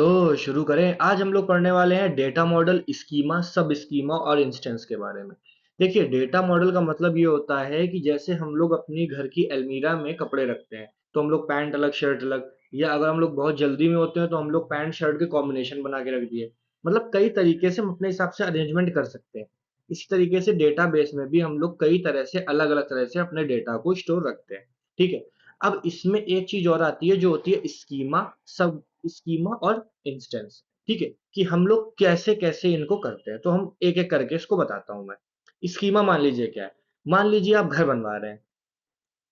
तो शुरू करें। आज हम लोग पढ़ने वाले हैं डेटा मॉडल, स्कीमा, सब स्कीमा और इंस्टेंस के बारे में। देखिए, डेटा मॉडल का मतलब ये होता है कि जैसे हम लोग अपनी घर की अलमीरा में कपड़े रखते हैं, तो हम लोग पैंट अलग शर्ट अलग, या अगर हम लोग बहुत जल्दी में होते हैं तो हम लोग पैंट शर्ट के कॉम्बिनेशन बना के रख दिए। मतलब कई तरीके से हम अपने हिसाब से अरेंजमेंट कर सकते हैं। इसी तरीके से डेटा बेस में भी हम लोग कई तरह से अलग अलग तरह से अपने डेटा को स्टोर रखते हैं। ठीक है। अब इसमें एक चीज और आती है जो होती है स्कीमा, सब स्कीमा और इंस्टेंस। ठीक है, कि हम लोग कैसे कैसे इनको करते हैं। तो हम एक एक करके इसको बताता हूं मैं। स्कीमा मान लीजिए क्या है। मान लीजिए आप घर बनवा रहे हैं।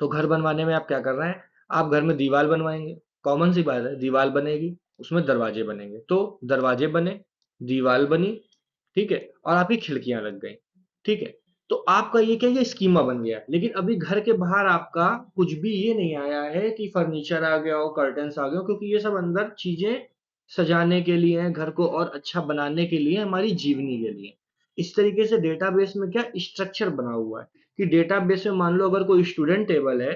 तो घर बनवाने में आप क्या कर रहे हैं? आप घर में दीवार बनवाएंगे। कॉमन सी बात है, दीवार बनेगी, उसमें दरवाजे बनेंगे। तो दरवाजे बने, दीवार बनी, ठीक है, और आपकी खिड़कियां लग गई। ठीक है। तो आपका ये क्या, ये स्कीमा बन गया। लेकिन अभी घर के बाहर आपका कुछ भी ये नहीं आया है कि फर्नीचर आ गया हो, कर्टन्स आ गए हो, क्योंकि ये सब अंदर चीजें सजाने के लिए हैं, घर को और अच्छा बनाने के लिए, हमारी जीवनी के लिए। इस तरीके से डेटाबेस में क्या स्ट्रक्चर बना हुआ है कि डेटाबेस में मान लो अगर कोई स्टूडेंट टेबल है,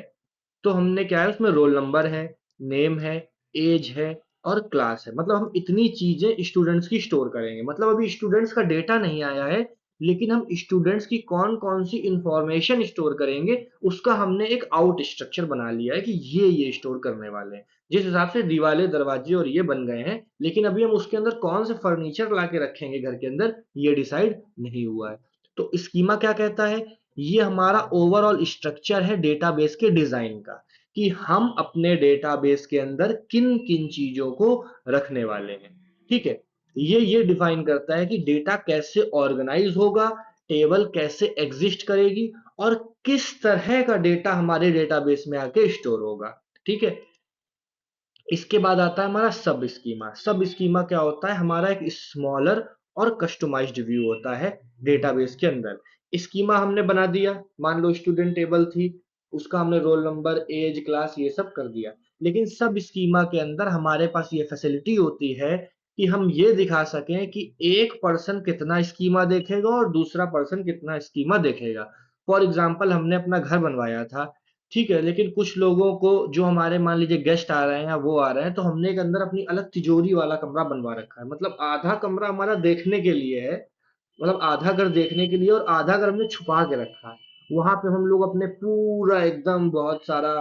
तो हमने क्या है उसमें रोल नंबर है, नेम है, एज है और क्लास है। मतलब हम इतनी चीजें स्टूडेंट्स की स्टोर करेंगे। मतलब अभी स्टूडेंट्स का डेटा नहीं आया है, लेकिन हम स्टूडेंट्स की कौन कौन सी इंफॉर्मेशन स्टोर करेंगे उसका हमने एक आउट स्ट्रक्चर बना लिया है कि ये स्टोर करने वाले हैं। जिस हिसाब से दीवारें, दरवाजे और ये बन गए हैं, लेकिन अभी हम उसके अंदर कौन से फर्नीचर ला के रखेंगे घर के अंदर, ये डिसाइड नहीं हुआ है। तो स्कीमा क्या कहता है? ये हमारा ओवरऑल स्ट्रक्चर है डेटाबेस के डिजाइन का, कि हम अपने डेटाबेस के अंदर किन किन चीजों को रखने वाले हैं। ठीक है। ये डिफाइन करता है कि डेटा कैसे ऑर्गेनाइज होगा, टेबल कैसे एग्जिस्ट करेगी, और किस तरह का डेटा हमारे डेटाबेस में आके स्टोर होगा। ठीक है। इसके बाद आता है हमारा सब स्कीमा। सब स्कीमा क्या होता है? हमारा एक स्मॉलर और कस्टमाइज्ड व्यू होता है डेटाबेस के अंदर। स्कीमा हमने बना दिया, मान लो स्टूडेंट टेबल थी, उसका हमने रोल नंबर, एज, क्लास ये सब कर दिया। लेकिन सब स्कीमा के अंदर हमारे पास ये फैसिलिटी होती है कि हम ये दिखा सकें कि एक पर्सन कितना स्कीमा देखेगा और दूसरा पर्सन कितना स्कीमा देखेगा। फॉर एग्जाम्पल, हमने अपना घर बनवाया था, ठीक है, लेकिन कुछ लोगों को, जो हमारे मान लीजिए गेस्ट आ रहे हैं या वो आ रहे हैं, तो हमने एक अंदर अपनी अलग तिजोरी वाला कमरा बनवा रखा है। मतलब आधा कमरा हमारा देखने के लिए है, मतलब आधा घर देखने के लिए, और आधा घर हमने छुपा के रखा है। वहां पे हम लोग अपने पूरा एकदम बहुत सारा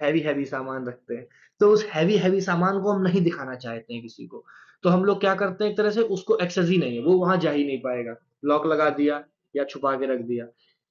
हैवी हैवी सामान रखते हैं। तो उस हैवी हैवी सामान को हम नहीं दिखाना चाहते हैं किसी को। तो हम लोग क्या करते हैं, एक तरह से उसको एक्सेस ही नहीं है, वो वहां जा ही नहीं पाएगा। लॉक लगा दिया या छुपा के रख दिया।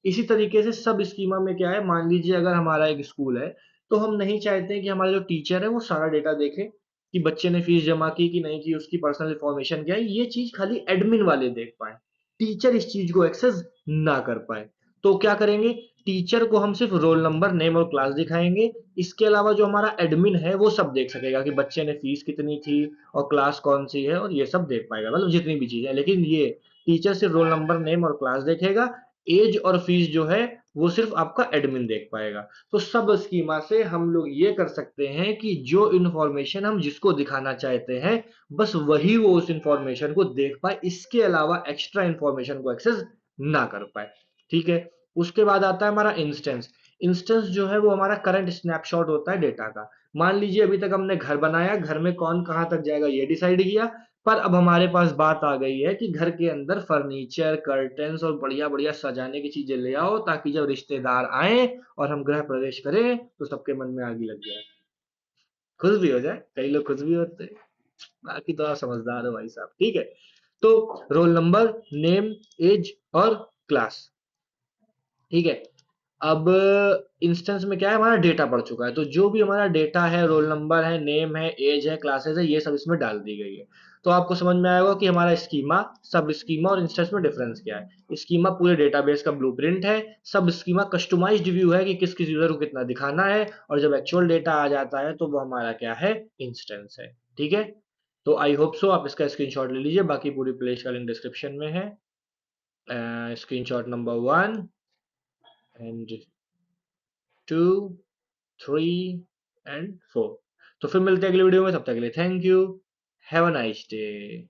इसी तरीके से सब स्कीमा में क्या है, मान लीजिए अगर हमारा एक स्कूल है, तो हम नहीं चाहते हैं कि हमारा जो टीचर है वो सारा डेटा देखे कि बच्चे ने फीस जमा की कि नहीं की, उसकी पर्सनल इंफॉर्मेशन क्या है। ये चीज खाली एडमिन वाले देख पाए, टीचर इस चीज को एक्सेस ना कर पाए। तो क्या करेंगे? टीचर को हम सिर्फ रोल नंबर, नेम और क्लास दिखाएंगे। इसके अलावा जो हमारा एडमिन है वो सब देख सकेगा कि बच्चे ने फीस कितनी थी और क्लास कौन सी है, और ये सब देख पाएगा, मतलब जितनी भी चीजें। लेकिन ये टीचर सिर्फ रोल नंबर, नेम और क्लास देखेगा। एज और फीस जो है वो सिर्फ आपका एडमिन देख पाएगा। तो सब स्कीमा से हम लोग ये कर सकते हैं कि जो इन्फॉर्मेशन हम जिसको दिखाना चाहते हैं, बस वही वो उस इंफॉर्मेशन को देख पाए, इसके अलावा एक्स्ट्रा इंफॉर्मेशन को एक्सेस ना कर पाए। ठीक है। उसके बाद आता है हमारा इंस्टेंस। इंस्टेंस जो है वो हमारा करंट स्नैपशॉट होता है डेटा का। मान लीजिए अभी तक हमने घर बनाया, घर में कौन कहाँ तक जाएगा ये डिसाइड किया, पर अब हमारे पास बात आ गई है कि घर के अंदर फर्नीचर, कर्टन्स और बढ़िया बढ़िया सजाने की चीजें ले आओ, ताकि जब रिश्तेदार आए और हम गृह प्रवेश करें तो सबके मन में आग लग जाए, खुश भी हो जाए। कई लोग खुश भी होते हैं, बाकी तो आप समझदार हो भाई साहब। ठीक है। तो रोल नंबर, नेम, एज और क्लास। ठीक है। अब इंस्टेंस में क्या है, हमारा डेटा पड़ चुका है, तो जो भी हमारा डेटा है, रोल नंबर है, नेम है, एज है, क्लासेस है, ये सब इसमें डाल दी गई है। तो आपको समझ में आएगा कि हमारा स्कीमा, सब स्कीमा और इंस्टेंस में डिफरेंस क्या है। स्कीमा पूरे डेटाबेस का ब्लूप्रिंट है, सब स्कीमा कस्टमाइज्ड व्यू है कि किस किस यूजर को कितना दिखाना है, और जब एक्चुअल डेटा आ जाता है तो वो हमारा क्या है, इंस्टेंस है। ठीक है। तो आई होप सो आप इसका स्क्रीनशॉट ले लीजिए, बाकी पूरी प्लेलिस्ट का लिंक डिस्क्रिप्शन में है। Screenshot number 1 and 2, 3 and 4। तो फिर मिलते हैं अगली वीडियो में, तब तक के लिए thank you. Have a nice day.